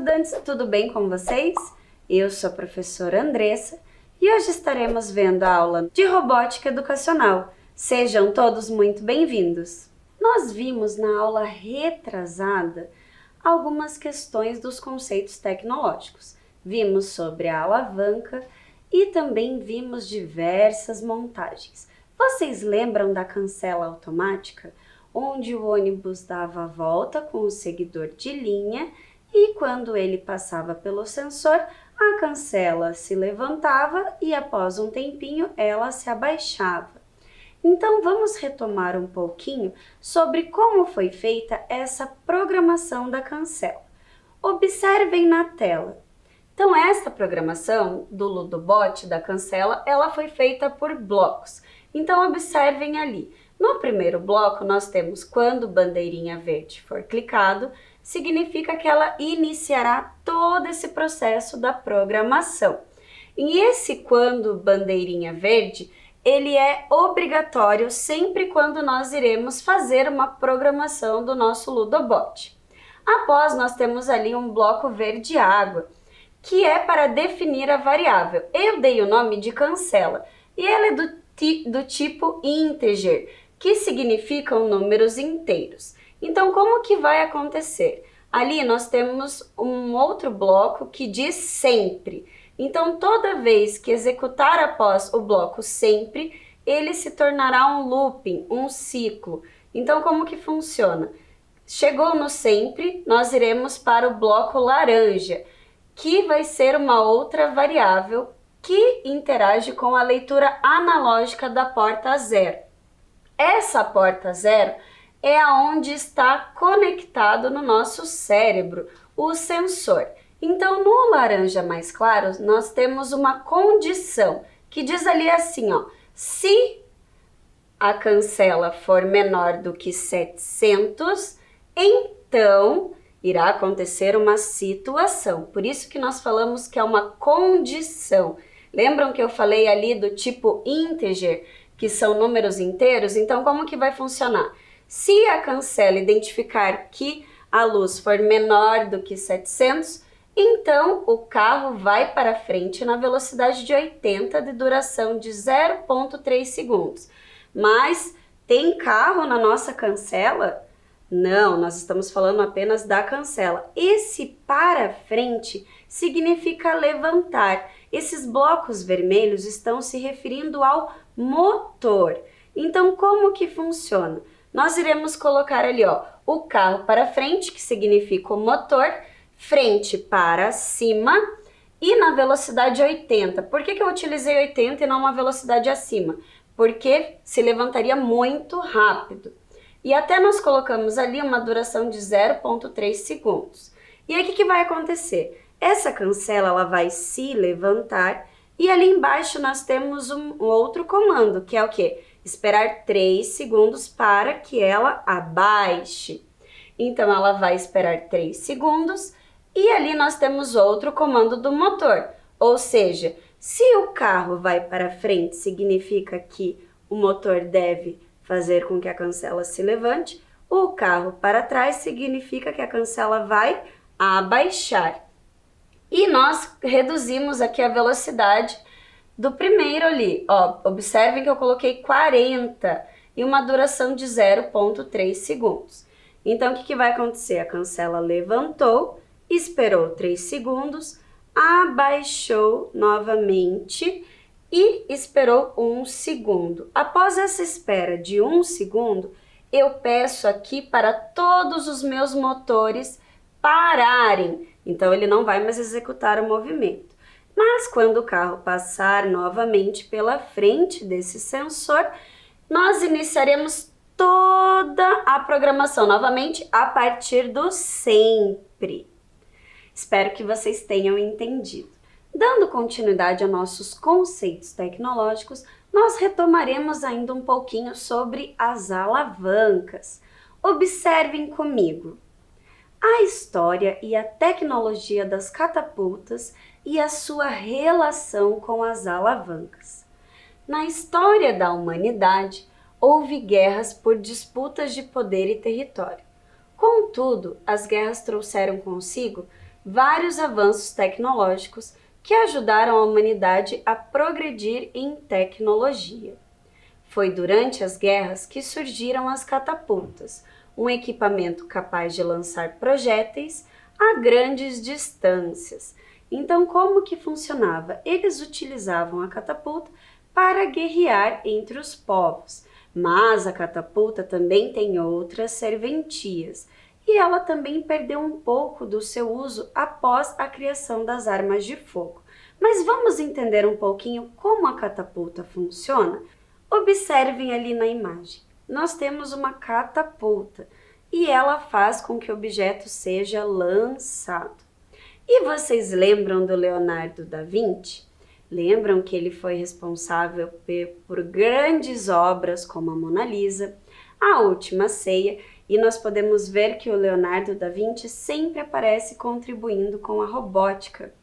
estudantes, tudo bem com vocês? Eu sou a professora Andressa e hoje estaremos vendo a aula de robótica educacional. Sejam todos muito bem-vindos! Nós vimos na aula retrasada algumas questões dos conceitos tecnológicos. Vimos sobre a alavanca e também vimos diversas montagens. Vocês lembram da cancela automática, onde o ônibus dava a volta com o seguidor de linha e quando ele passava pelo sensor, a cancela se levantava e após um tempinho ela se abaixava. Então vamos retomar um pouquinho sobre como foi feita essa programação da cancela. Observem na tela. Então esta programação do Ludobot da cancela, ela foi feita por blocos. Então observem ali. No primeiro bloco nós temos quando bandeirinha verde for clicado, significa que ela iniciará todo esse processo da programação. E esse quando bandeirinha verde, ele é obrigatório sempre quando nós iremos fazer uma programação do nosso Ludobot. Após nós temos ali um bloco verde água, que é para definir a variável. Eu dei o nome de cancela e ela é do tipo integer, que significam números inteiros. Então, como que vai acontecer? Ali nós temos um outro bloco que diz sempre. Então, toda vez que executar após o bloco sempre, ele se tornará um looping, um ciclo. Então, como que funciona? Chegou no sempre, nós iremos para o bloco laranja, que vai ser uma outra variável que interage com a leitura analógica da porta 0. Essa porta 0 é aonde está conectado no nosso cérebro o sensor. Então, no laranja mais claro, nós temos uma condição que diz ali assim, ó, se a cancela for menor do que 700, então irá acontecer uma situação. Por isso que nós falamos que é uma condição. Lembram que eu falei ali do tipo integer, que são números inteiros? Então, como que vai funcionar? Se a cancela identificar que a luz for menor do que 700, então o carro vai para frente na velocidade de 80 de duração de 0,3 segundos. Mas tem carro na nossa cancela? Não, nós estamos falando apenas da cancela. Esse para frente significa levantar. Esses blocos vermelhos estão se referindo ao motor. Então, como que funciona? Nós iremos colocar ali, ó, o carro para frente, que significa o motor, frente para cima e na velocidade 80. Por que eu utilizei 80 e não uma velocidade acima? Porque se levantaria muito rápido. E até nós colocamos ali uma duração de 0,3 segundos. E aí o que vai acontecer? Essa cancela ela vai se levantar e ali embaixo nós temos um outro comando, que é o quê? Esperar 3 segundos para que ela abaixe. Então ela vai esperar 3 segundos e ali nós temos outro comando do motor. Ou seja, se o carro vai para frente, significa que o motor deve fazer com que a cancela se levante. O carro para trás significa que a cancela vai abaixar. E nós reduzimos aqui a velocidade do primeiro ali. Ó, observem que eu coloquei 40 e uma duração de 0,3 segundos. Então, o que vai acontecer? A cancela levantou, esperou 3 segundos, abaixou novamente e esperou 1 segundo. Após essa espera de 1 segundo, eu peço aqui para todos os meus motores pararem. Então, ele não vai mais executar o movimento. Mas, quando o carro passar novamente pela frente desse sensor, nós iniciaremos toda a programação novamente a partir do sempre. Espero que vocês tenham entendido. Dando continuidade a nossos conceitos tecnológicos, nós retomaremos ainda um pouquinho sobre as alavancas. Observem comigo a história e a tecnologia das catapultas e a sua relação com as alavancas. Na história da humanidade, houve guerras por disputas de poder e território. Contudo, as guerras trouxeram consigo vários avanços tecnológicos que ajudaram a humanidade a progredir em tecnologia. Foi durante as guerras que surgiram as catapultas, um equipamento capaz de lançar projéteis a grandes distâncias. Então, como que funcionava? Eles utilizavam a catapulta para guerrear entre os povos, mas a catapulta também tem outras serventias, e ela também perdeu um pouco do seu uso após a criação das armas de fogo. Mas vamos entender um pouquinho como a catapulta funciona? Observem ali na imagem. Nós temos uma catapulta e ela faz com que o objeto seja lançado. E vocês lembram do Leonardo da Vinci? Lembram que ele foi responsável por grandes obras como a Mona Lisa, a Última Ceia, e nós podemos ver que o Leonardo da Vinci sempre aparece contribuindo com a robótica.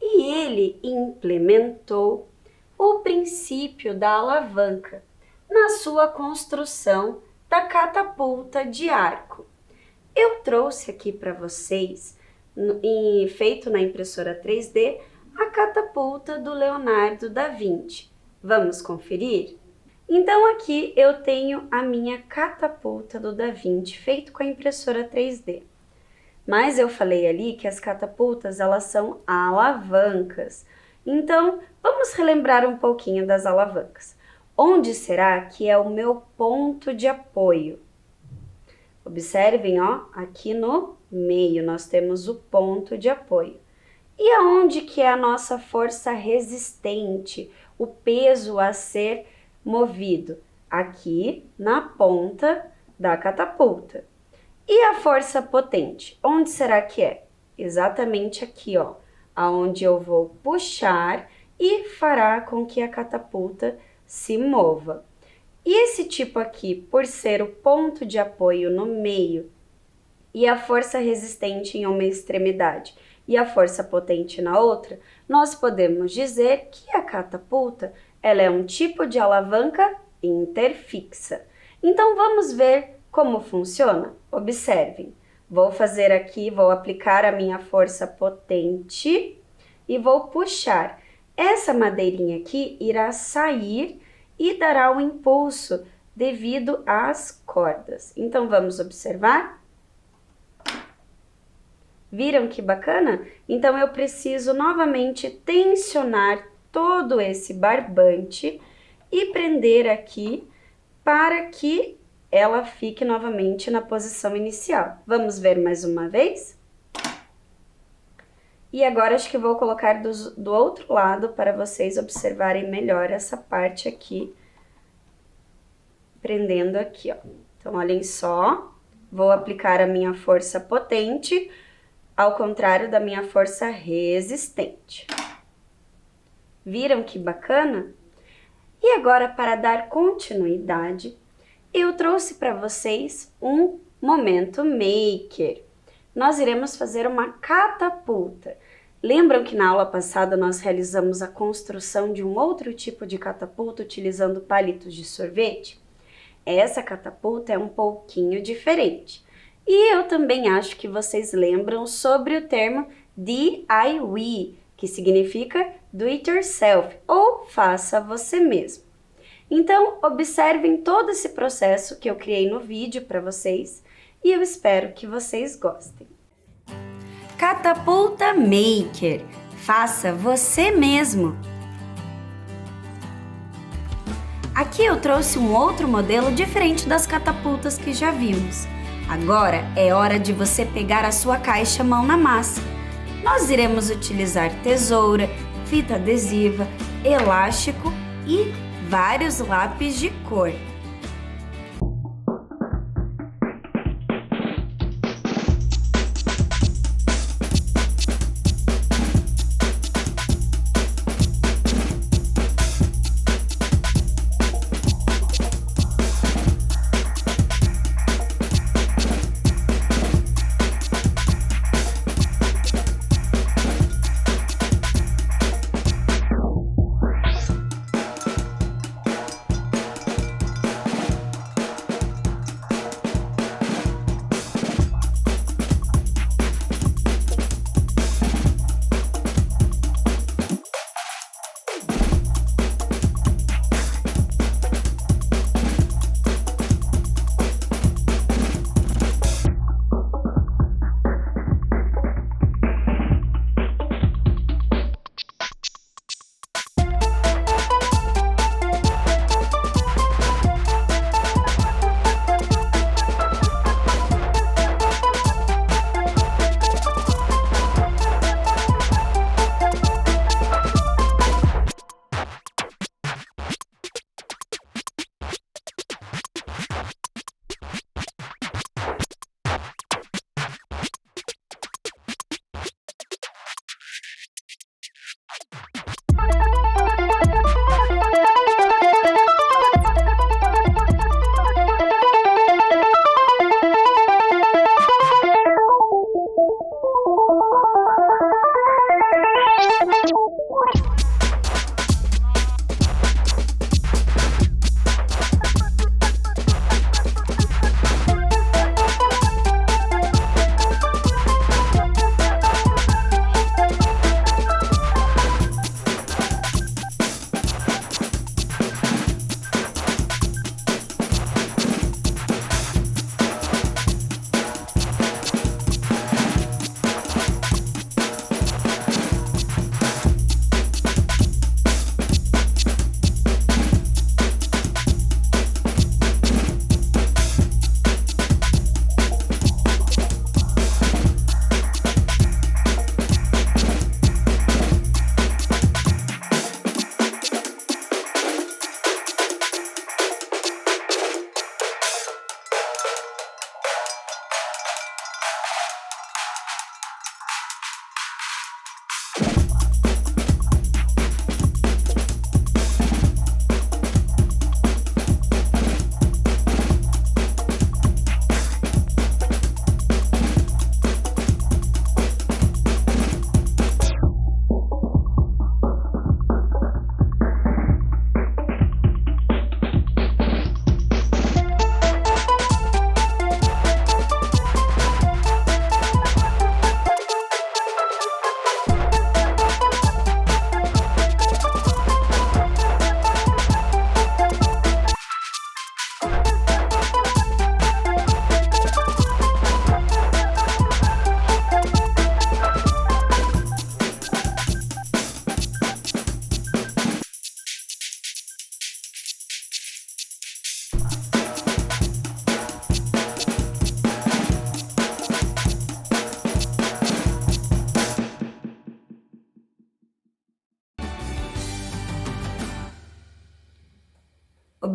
E ele implementou o princípio da alavanca na sua construção da catapulta de arco. Eu trouxe aqui para vocês, feito na impressora 3D, a catapulta do Leonardo da Vinci. Vamos conferir? Então aqui eu tenho a minha catapulta do Da Vinci, feito com a impressora 3D. Mas eu falei ali que as catapultas, elas são alavancas. Então, vamos relembrar um pouquinho das alavancas. Onde será que é o meu ponto de apoio? Observem, ó, aqui no meio nós temos o ponto de apoio. E aonde que é a nossa força resistente, o peso a ser movido? Aqui na ponta da catapulta. E a força potente, onde será que é? Exatamente aqui, ó, aonde eu vou puxar e fará com que a catapulta se mova. E esse tipo aqui, por ser o ponto de apoio no meio e a força resistente em uma extremidade e a força potente na outra, nós podemos dizer que a catapulta, ela é um tipo de alavanca interfixa. Então vamos ver como funciona? Observem. Vou fazer aqui, vou aplicar a minha força potente e vou puxar. Essa madeirinha aqui irá sair e dará um impulso devido às cordas. Então vamos observar? Viram que bacana? Então eu preciso novamente tensionar todo esse barbante e prender aqui para que ela fique novamente na posição inicial. Vamos ver mais uma vez? E agora acho que vou colocar do outro lado para vocês observarem melhor essa parte aqui, prendendo aqui, ó. Então, olhem só, vou aplicar a minha força potente, ao contrário da minha força resistente. Viram que bacana? E agora, para dar continuidade, eu trouxe para vocês um momento maker. Nós iremos fazer uma catapulta. Lembram que na aula passada nós realizamos a construção de um outro tipo de catapulta utilizando palitos de sorvete? Essa catapulta é um pouquinho diferente. E eu também acho que vocês lembram sobre o termo DIY, que significa do it yourself, ou faça você mesmo. Então, observem todo esse processo que eu criei no vídeo para vocês e eu espero que vocês gostem. Catapulta Maker. Faça você mesmo. Aqui eu trouxe um outro modelo diferente das catapultas que já vimos. Agora é hora de você pegar a sua caixa mão na massa. Nós iremos utilizar tesoura, fita adesiva, elástico e vários lápis de cor.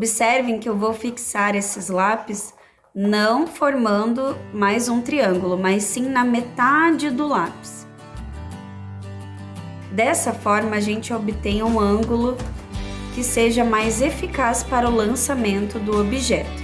Observem que eu vou fixar esses lápis não formando mais um triângulo, mas sim na metade do lápis. Dessa forma, a gente obtém um ângulo que seja mais eficaz para o lançamento do objeto.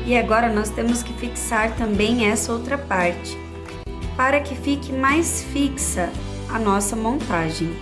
E agora nós temos que fixar também essa outra parte, para que fique mais fixa a nossa montagem.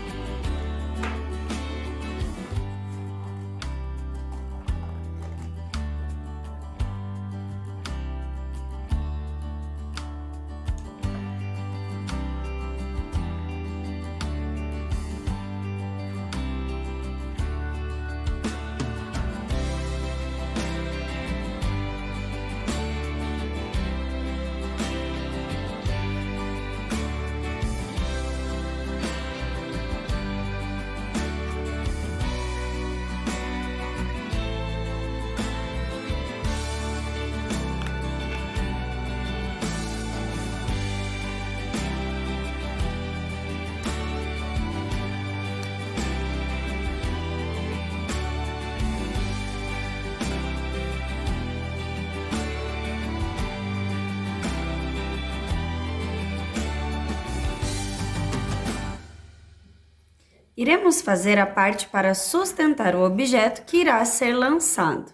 Iremos fazer a parte para sustentar o objeto que irá ser lançado.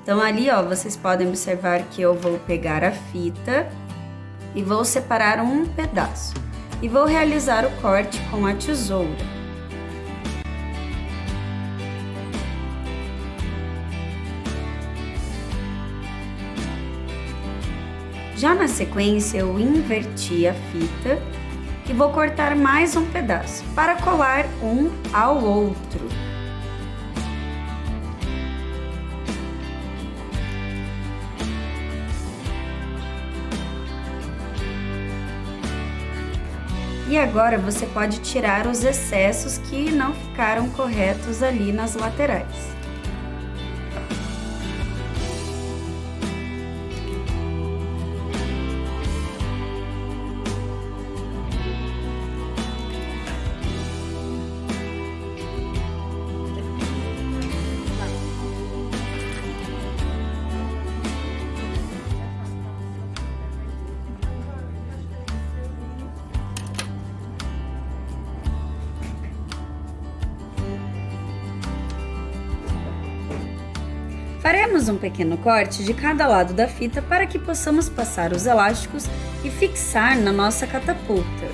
Então ali, ó, vocês podem observar que eu vou pegar a fita e vou separar um pedaço e vou realizar o corte com a tesoura. Já na sequência, eu inverti a fita e vou cortar mais um pedaço para colar um ao outro. E agora você pode tirar os excessos que não ficaram corretos ali nas laterais. Faremos um pequeno corte de cada lado da fita para que possamos passar os elásticos e fixar na nossa catapulta.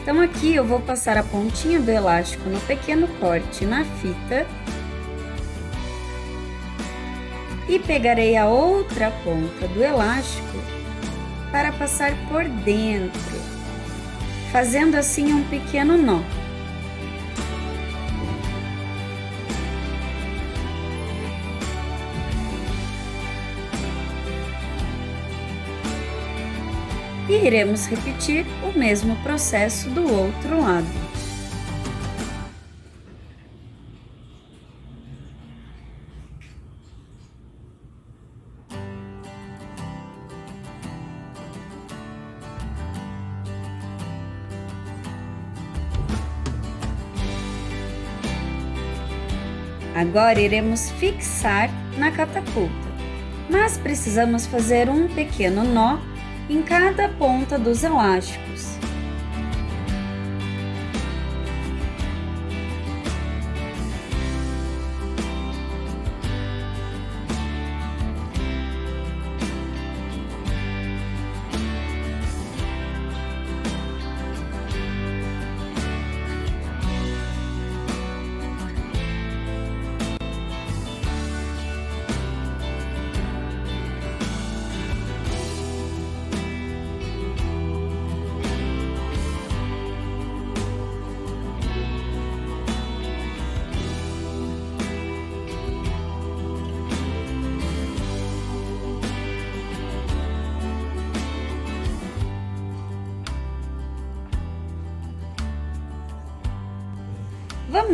Então aqui eu vou passar a pontinha do elástico no pequeno corte na fita e pegarei a outra ponta do elástico para passar por dentro, fazendo assim um pequeno nó. E iremos repetir o mesmo processo do outro lado. Agora iremos fixar na catapulta, mas precisamos fazer um pequeno nó em cada ponta dos elásticos.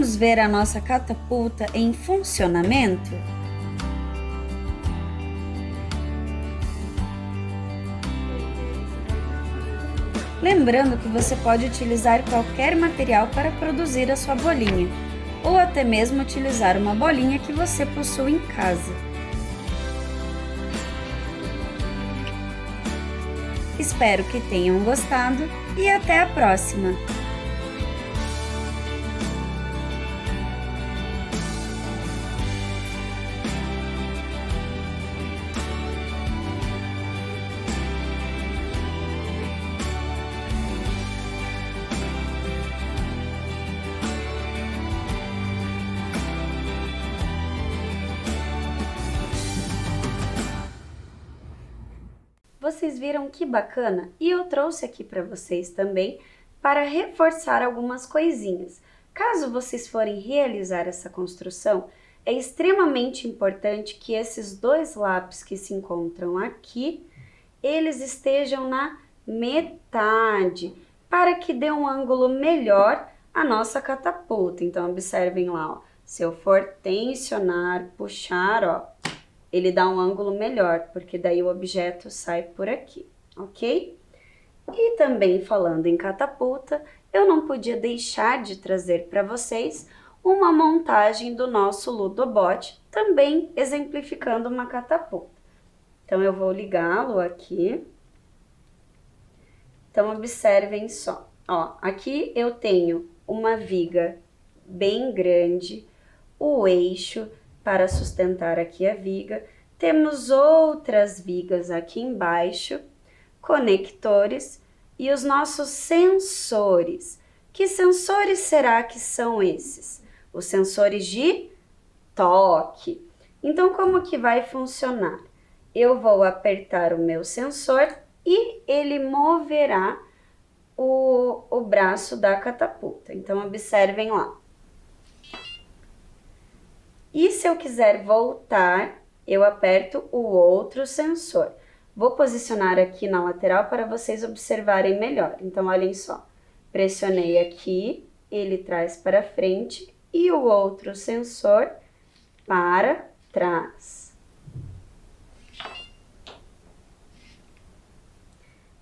Vamos ver a nossa catapulta em funcionamento? Lembrando que você pode utilizar qualquer material para produzir a sua bolinha, ou até mesmo utilizar uma bolinha que você possui em casa. Espero que tenham gostado e até a próxima! Vocês viram que bacana? E eu trouxe aqui para vocês também para reforçar algumas coisinhas. Caso vocês forem realizar essa construção, é extremamente importante que esses dois lápis que se encontram aqui, eles estejam na metade, para que dê um ângulo melhor a nossa catapulta. Então observem lá, ó, se eu for tensionar, puxar, ó, ele dá um ângulo melhor, porque daí o objeto sai por aqui, ok? E também falando em catapulta, eu não podia deixar de trazer para vocês uma montagem do nosso Ludobot, também exemplificando uma catapulta. Então eu vou ligá-lo aqui. Então observem só, ó, aqui eu tenho uma viga bem grande, o eixo para sustentar aqui a viga, temos outras vigas aqui embaixo, conectores e os nossos sensores. Que sensores será que são esses? Os sensores de toque. Então, como que vai funcionar? Eu vou apertar o meu sensor e ele moverá o braço da catapulta. Então, observem lá. E se eu quiser voltar, eu aperto o outro sensor. Vou posicionar aqui na lateral para vocês observarem melhor. Então, olhem só. Pressionei aqui, ele traz para frente e o outro sensor para trás.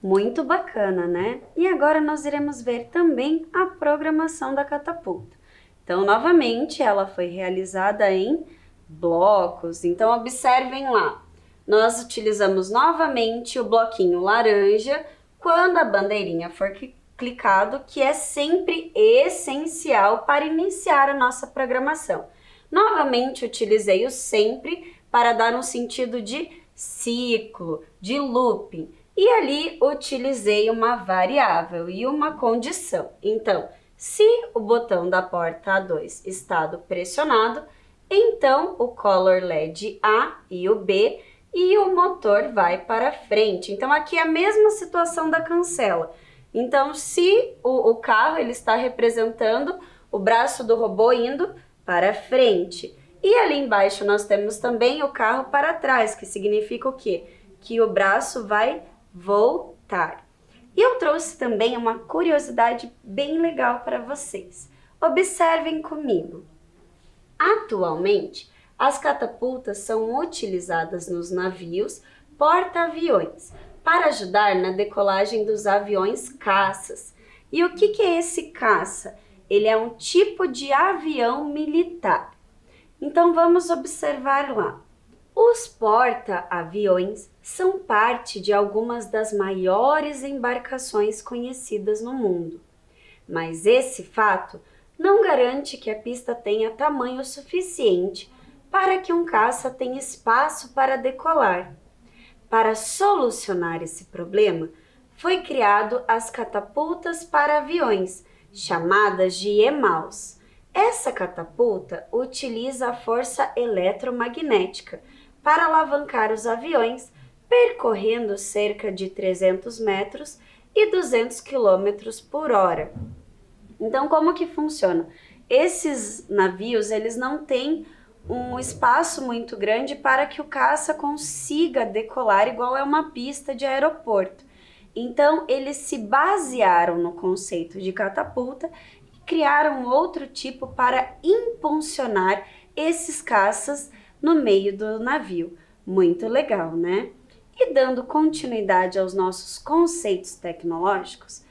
Muito bacana, né? E agora nós iremos ver também a programação da catapulta. Então, novamente, ela foi realizada em blocos. Então, observem lá. Nós utilizamos novamente o bloquinho laranja quando a bandeirinha for clicado, que é sempre essencial para iniciar a nossa programação. Novamente, utilizei o sempre para dar um sentido de ciclo, de looping. E ali utilizei uma variável e uma condição. Então, se o botão da porta A2 está pressionado, então o color LED A e o B e o motor vai para frente. Então aqui é a mesma situação da cancela. Então se o carro ele está representando o braço do robô indo para frente. E ali embaixo nós temos também o carro para trás, que significa o quê? Que o braço vai voltar. E eu trouxe também uma curiosidade bem legal para vocês. Observem comigo. Atualmente, as catapultas são utilizadas nos navios porta-aviões para ajudar na decolagem dos aviões caças. E o que é esse caça? Ele é um tipo de avião militar. Então vamos observar lá. Os porta-aviões são parte de algumas das maiores embarcações conhecidas no mundo. Mas esse fato não garante que a pista tenha tamanho suficiente para que um caça tenha espaço para decolar. Para solucionar esse problema, foi criado as catapultas para aviões, chamadas de EMALS. Essa catapulta utiliza a força eletromagnética para alavancar os aviões, percorrendo cerca de 300 metros e 200 km por hora. Então, como que funciona? Esses navios, eles não têm um espaço muito grande para que o caça consiga decolar igual é uma pista de aeroporto. Então, eles se basearam no conceito de catapulta criaram outro tipo para impulsionar esses caças no meio do navio. Muito legal, né? E dando continuidade aos nossos conceitos tecnológicos,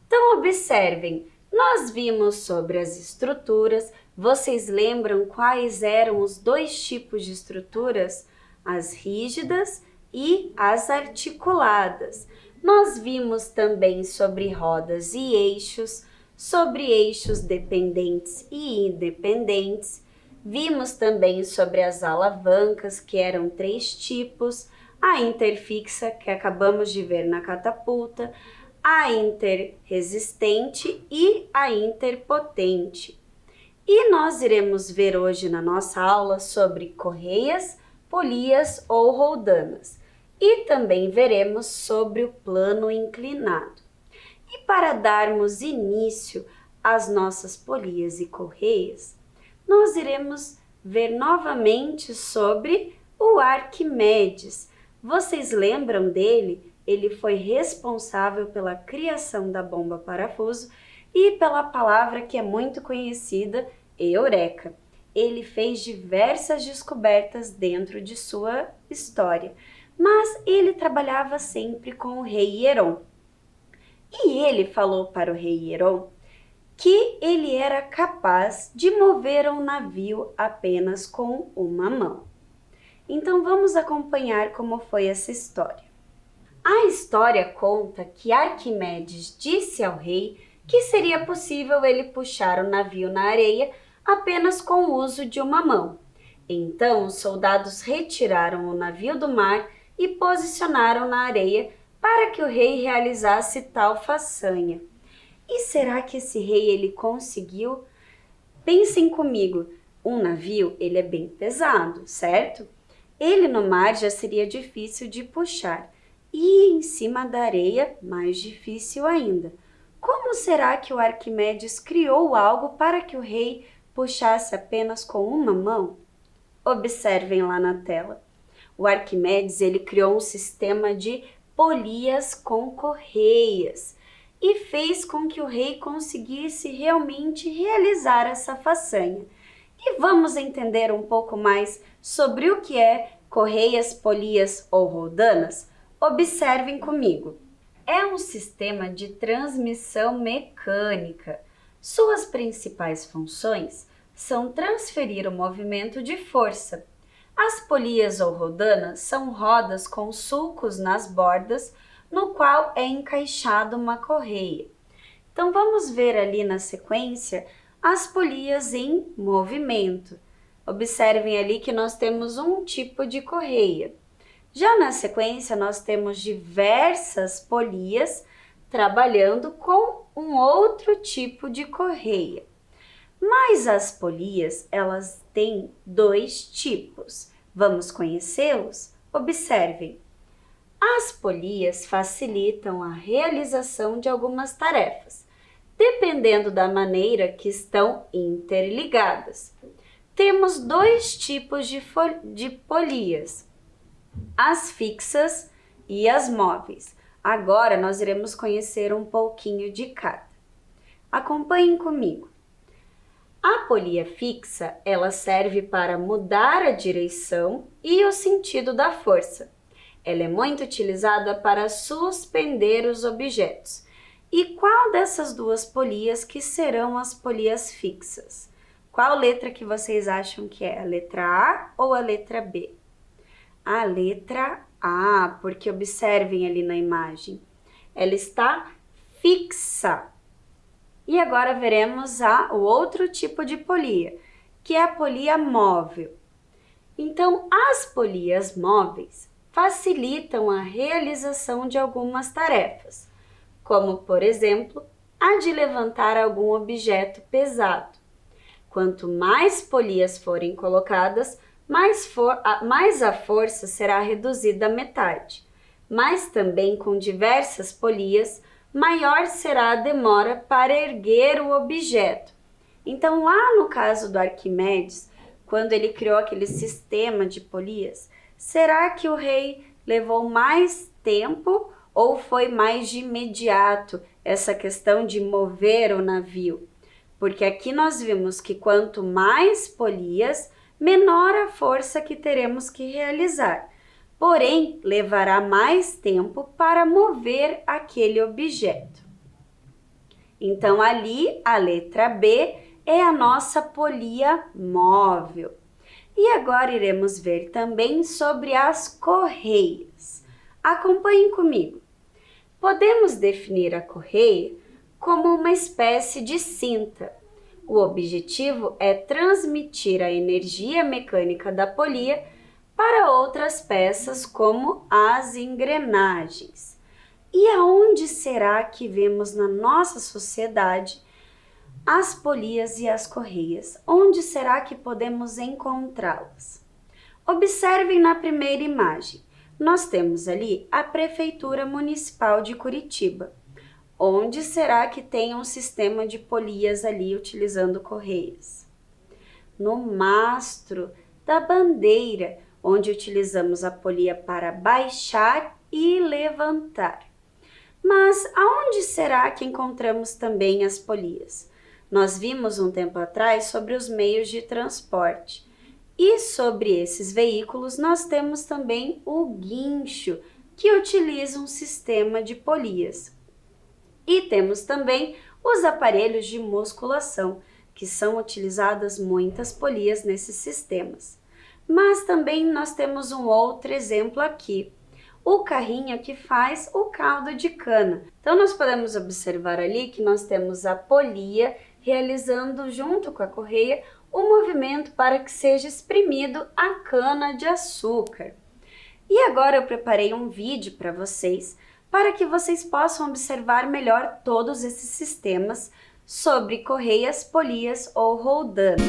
então observem, nós vimos sobre as estruturas. Vocês lembram quais eram os dois tipos de estruturas? As rígidas e as articuladas. Nós vimos também sobre rodas e eixos, sobre eixos dependentes e independentes. Vimos também sobre as alavancas, que eram 3 tipos, a interfixa, que acabamos de ver na catapulta, a interresistente e a interpotente. E nós iremos ver hoje na nossa aula sobre correias, polias ou roldanas. E também veremos sobre o plano inclinado. E para darmos início às nossas polias e correias, nós iremos ver novamente sobre o Arquimedes. Vocês lembram dele? Ele foi responsável pela criação da bomba parafuso e pela palavra que é muito conhecida, eureka. Ele fez diversas descobertas dentro de sua história, mas ele trabalhava sempre com o rei Hierom. E ele falou para o rei Hierom que ele era capaz de mover um navio apenas com uma mão. Então vamos acompanhar como foi essa história. A história conta que Arquimedes disse ao rei que seria possível ele puxar o navio na areia apenas com o uso de uma mão. Então os soldados retiraram o navio do mar e posicionaram na areia para que o rei realizasse tal façanha. E será que esse rei ele conseguiu? Pensem comigo, um navio ele é bem pesado, certo? Ele no mar já seria difícil de puxar e em cima da areia mais difícil ainda. Como será que o Arquimedes criou algo para que o rei puxasse apenas com uma mão? Observem lá na tela. O Arquimedes ele criou um sistema de polias com correias e fez com que o rei conseguisse realmente realizar essa façanha. E vamos entender um pouco mais sobre o que é correias, polias ou roldanas? Observem comigo. É um sistema de transmissão mecânica. Suas principais funções são transferir o movimento de força. As polias ou roldanas são rodas com sulcos nas bordas, no qual é encaixada uma correia. Então vamos ver ali na sequência as polias em movimento. Observem ali que nós temos um tipo de correia. Já na sequência nós temos diversas polias trabalhando com um outro tipo de correia. Mas as polias, elas têm 2 tipos. Vamos conhecê-los? Observem. As polias facilitam a realização de algumas tarefas, dependendo da maneira que estão interligadas. Temos 2 tipos de polias, as fixas e as móveis. Agora nós iremos conhecer um pouquinho de cada. Acompanhem comigo. A polia fixa, ela serve para mudar a direção e o sentido da força. Ela é muito utilizada para suspender os objetos. E qual dessas 2 polias que serão as polias fixas? Qual letra que vocês acham que é? A letra A ou a letra B? A letra A, porque observem ali na imagem. Ela está fixa. E agora veremos o outro tipo de polia, que é a polia móvel. Então, as polias móveis facilitam a realização de algumas tarefas, como, por exemplo, a de levantar algum objeto pesado. Quanto mais polias forem colocadas, mais a força será reduzida à metade. Mas também com diversas polias, maior será a demora para erguer o objeto. Então, lá no caso do Arquimedes, quando ele criou aquele sistema de polias, será que o rei levou mais tempo ou foi mais de imediato essa questão de mover o navio? porque aqui nós vimos que quanto mais polias, menor a força que teremos que realizar, porém levará mais tempo para mover aquele objeto. Então ali a letra B é a nossa polia móvel. E agora iremos ver também sobre as correias. Acompanhem comigo. Podemos definir a correia como uma espécie de cinta. O objetivo é transmitir a energia mecânica da polia para outras peças, como as engrenagens. E aonde será que vemos na nossa sociedade as polias e as correias? Onde será que podemos encontrá-las? Observem na primeira imagem. Nós temos ali a Prefeitura Municipal de Curitiba. Onde será que tem um sistema de polias ali utilizando correias? No mastro da bandeira, onde utilizamos a polia para baixar e levantar. Mas aonde será que encontramos também as polias? Nós vimos um tempo atrás sobre os meios de transporte. E sobre esses veículos nós temos também o guincho, que utiliza um sistema de polias. E temos também os aparelhos de musculação, que são utilizadas muitas polias nesses sistemas. Mas também nós temos um outro exemplo aqui, o carrinho que faz o caldo de cana. Então nós podemos observar ali que nós temos a polia realizando junto com a correia o movimento para que seja exprimido a cana de açúcar. E agora eu preparei um vídeo para vocês, para que vocês possam observar melhor todos esses sistemas sobre correias, polias ou roldanas.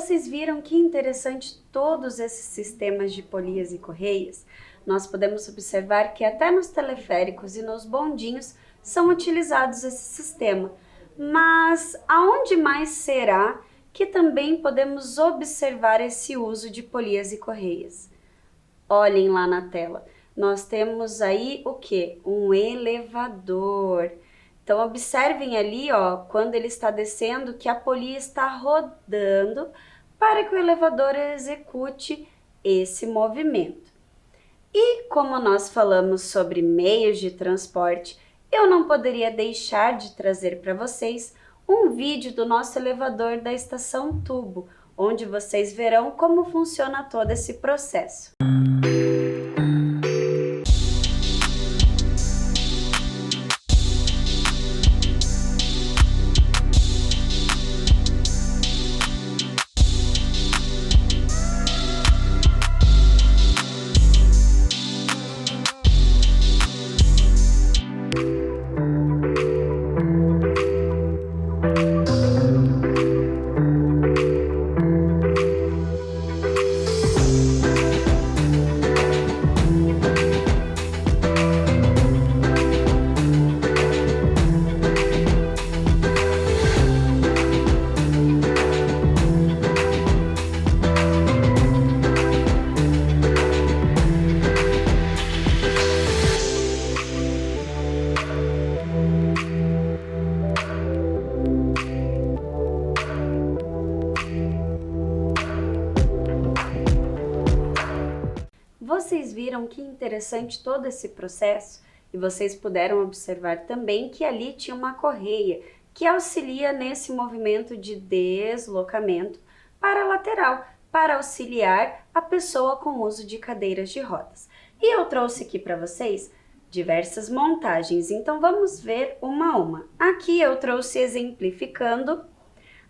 Vocês viram que interessante todos esses sistemas de polias e correias? Nós podemos observar que até nos teleféricos e nos bondinhos são utilizados esse sistema. Mas aonde mais será que também podemos observar esse uso de polias e correias? Olhem lá na tela. Nós temos aí o quê? Um elevador. Então observem ali, ó, quando ele está descendo, que a polia está rodando para que o elevador execute esse movimento. E como nós falamos sobre meios de transporte eu não poderia deixar de trazer para vocês um vídeo do nosso elevador da estação Tubo, onde vocês verão como funciona todo esse processo. Vocês viram que interessante todo esse processo? E vocês puderam observar também que ali tinha uma correia que auxilia nesse movimento de deslocamento para a lateral, para auxiliar a pessoa com uso de cadeiras de rodas. E eu trouxe aqui para vocês diversas montagens, então vamos ver uma a uma. Aqui eu trouxe exemplificando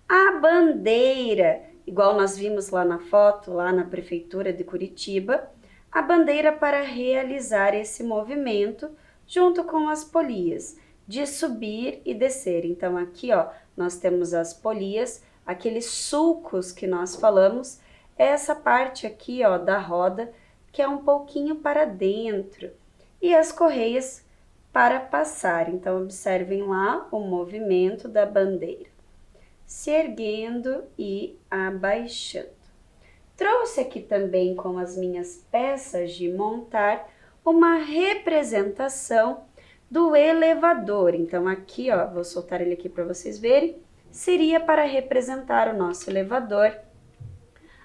a bandeira, igual nós vimos lá na foto, lá na Prefeitura de Curitiba, a bandeira para realizar esse movimento junto com as polias, de subir e descer. Então aqui ó, nós temos as polias, aqueles sulcos que nós falamos, essa parte aqui ó da roda, que é um pouquinho para dentro, e as correias para passar. Então observem lá o movimento da bandeira, se erguendo e abaixando. Trouxe aqui também com as minhas peças de montar uma representação do elevador. Então aqui ó, vou soltar ele aqui para vocês verem, seria para representar o nosso elevador.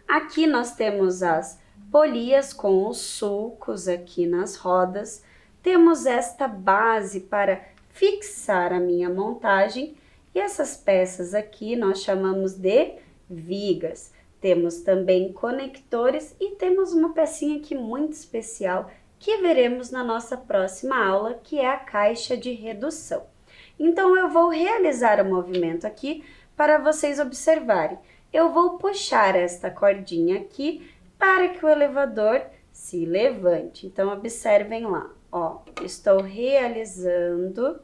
Aqui nós temos as polias com os sulcos aqui nas rodas, temos esta base para fixar a minha montagem e essas peças aqui nós chamamos de vigas. Temos também conectores e temos uma pecinha aqui muito especial que veremos na nossa próxima aula, que é a caixa de redução. Então eu vou realizar o movimento aqui para vocês observarem. Eu vou puxar esta cordinha aqui para que o elevador se levante. Então observem lá, ó, estou realizando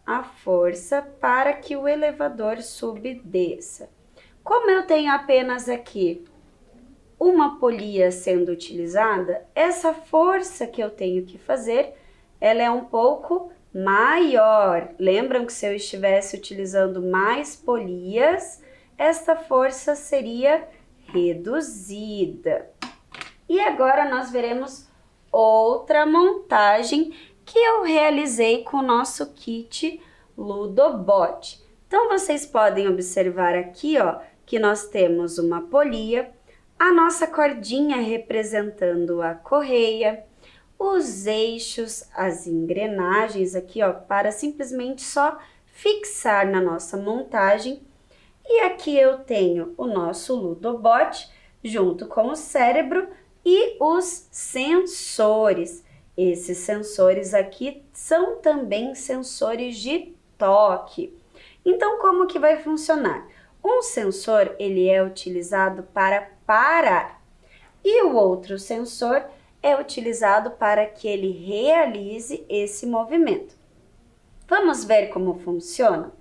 a força para que o elevador suba e desça. Como eu tenho apenas aqui uma polia sendo utilizada, essa força que eu tenho que fazer, ela é um pouco maior. Lembram que se eu estivesse utilizando mais polias, esta força seria reduzida. E agora nós veremos outra montagem que eu realizei com o nosso kit Ludobot. Então vocês podem observar aqui, ó, que nós temos uma polia, a nossa cordinha representando a correia, os eixos, as engrenagens aqui, ó, para simplesmente só fixar na nossa montagem. E aqui eu tenho o nosso Ludobot junto com o cérebro e os sensores. Esses sensores aqui são também sensores de toque. Então, como que vai funcionar? Um sensor, ele é utilizado para parar e o outro sensor é utilizado para que ele realize esse movimento. Vamos ver como funciona?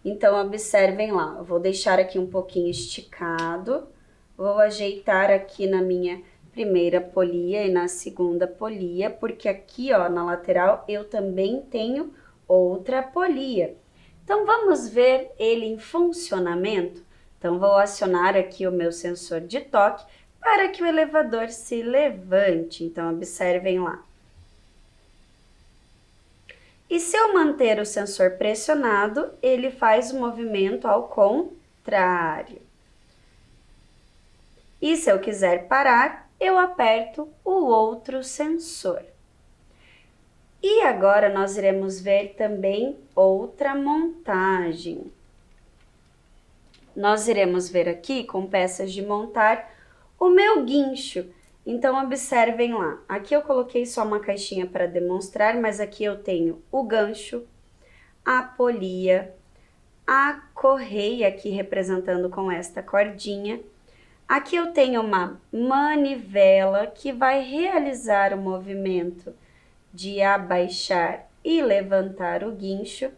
Então, observem lá, eu vou deixar aqui um pouquinho esticado, vou ajeitar aqui na minha primeira polia e na segunda polia, porque aqui, ó, na lateral eu também tenho outra polia. Então, vamos ver ele em funcionamento? Então, vou acionar aqui o meu sensor de toque para que o elevador se levante. Então, observem lá. E se eu manter o sensor pressionado, ele faz o movimento ao contrário. E se eu quiser parar, eu aperto o outro sensor. E agora nós iremos ver também outra montagem. Nós iremos ver aqui com peças de montar o meu guincho. Então observem lá, aqui eu coloquei só uma caixinha para demonstrar, mas aqui eu tenho o gancho, a polia, a correia aqui representando com esta cordinha. Aqui eu tenho uma manivela que vai realizar o movimento de abaixar e levantar o guincho.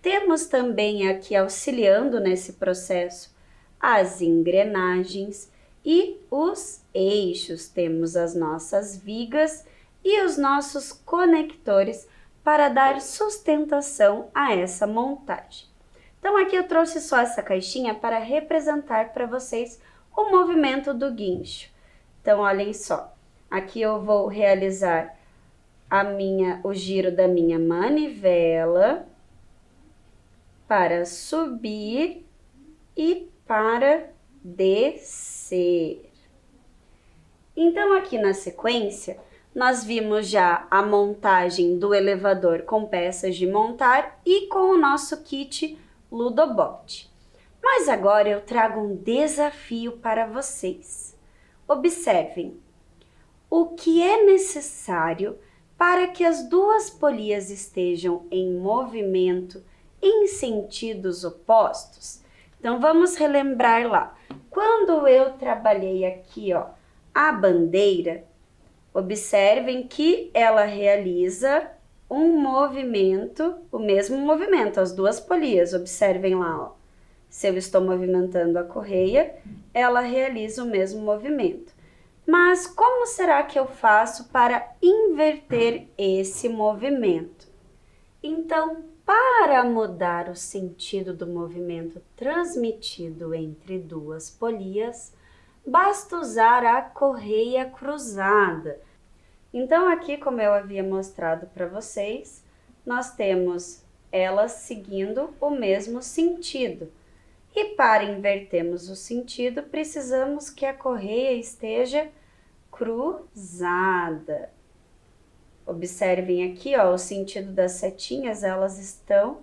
Temos também aqui auxiliando nesse processo as engrenagens e os eixos. Temos as nossas vigas e os nossos conectores para dar sustentação a essa montagem. Então aqui eu trouxe só essa caixinha para representar para vocês o movimento do guincho. Então olhem só, aqui eu vou realizar o giro da minha manivela para subir e para descer. Então aqui na sequência nós vimos já a montagem do elevador com peças de montar e com o nosso kit Ludobot. Mas agora eu trago um desafio para vocês. Observem o que é necessário para que as duas polias estejam em movimento em sentidos opostos. Então vamos relembrar lá. Quando eu trabalhei aqui, ó, a bandeira, observem que ela realiza um movimento, o mesmo movimento, as duas polias, observem lá, ó. Se eu estou movimentando a correia, ela realiza o mesmo movimento. Mas como será que eu faço para inverter esse movimento? Então, para mudar o sentido do movimento transmitido entre duas polias, basta usar a correia cruzada. Então, aqui, como eu havia mostrado para vocês, nós temos elas seguindo o mesmo sentido. E para invertermos o sentido, precisamos que a correia esteja cruzada. Observem aqui, ó, o sentido das setinhas, elas estão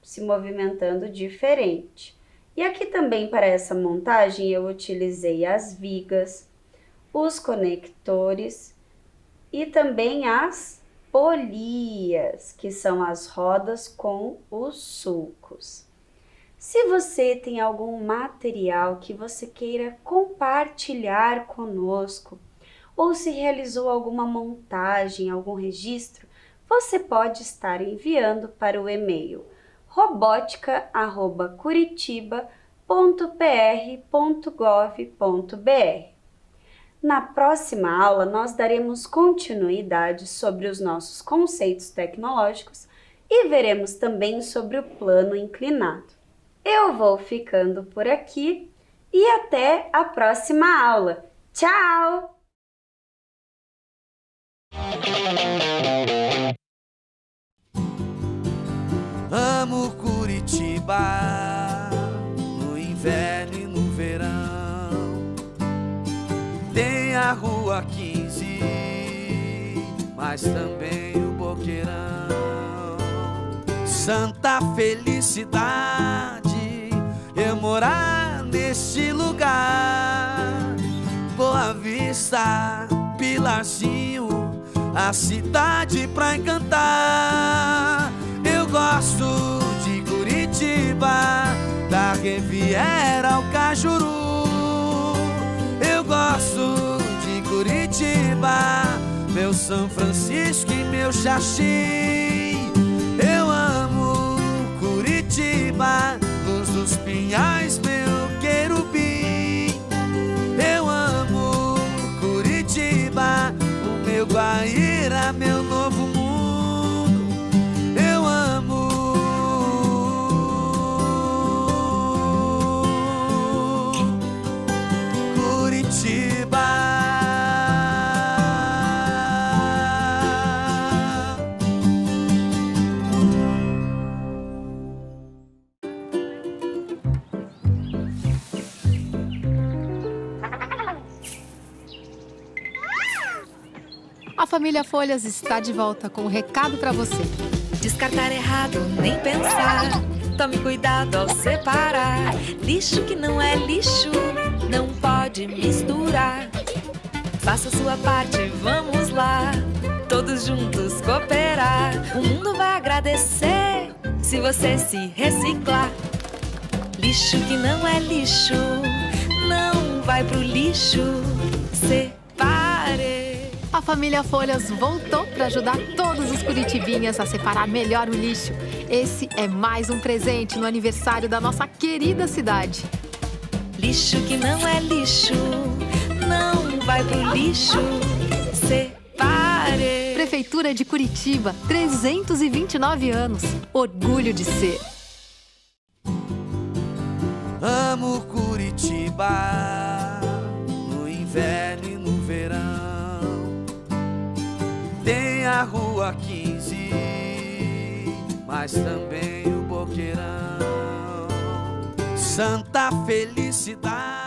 se movimentando diferente. E aqui também para essa montagem eu utilizei as vigas, os conectores e também as polias, que são as rodas com os sulcos. Se você tem algum material que você queira compartilhar conosco, ou se realizou alguma montagem, algum registro, você pode estar enviando para o e-mail robotica@curitiba.pr.gov.br. Na próxima aula, nós daremos continuidade sobre os nossos conceitos tecnológicos e veremos também sobre o plano inclinado. Eu vou ficando por aqui e até a próxima aula. Tchau! Amo Curitiba, no inverno e no verão. Tem a Rua 15, mas também o Boqueirão. Santa felicidade eu morar neste lugar. Boa Vista, Pilarzinho, a cidade pra encantar. Eu gosto de Curitiba, da Riviera ao Cajuru. Eu gosto de Curitiba, meu São Francisco e meu Xaxim. Eu amo Curitiba, luz dos pinhais, meu querubim. Eu amo Curitiba, o meu Guaíra, meu novo mundo. Eu amo Curitiba. A A família Folhas está de volta com um recado para você. Descartar errado, nem pensar. Tome cuidado ao separar. Lixo que não é lixo, não pode misturar. Faça sua parte, vamos lá. Todos juntos cooperar. O mundo vai agradecer se você se reciclar. Lixo que não é lixo, não vai pro lixo. Separe. A família Folhas voltou para ajudar todos os curitibinhas a separar melhor o lixo. Esse é mais um presente no aniversário da nossa querida cidade. Lixo que não é lixo, não vai pro lixo. Separe. Prefeitura de Curitiba, 329 anos. Orgulho de ser. Amo Curitiba, no inverno e no verão. Tem a Rua 15, mas também o Boqueirão. Santa felicidade.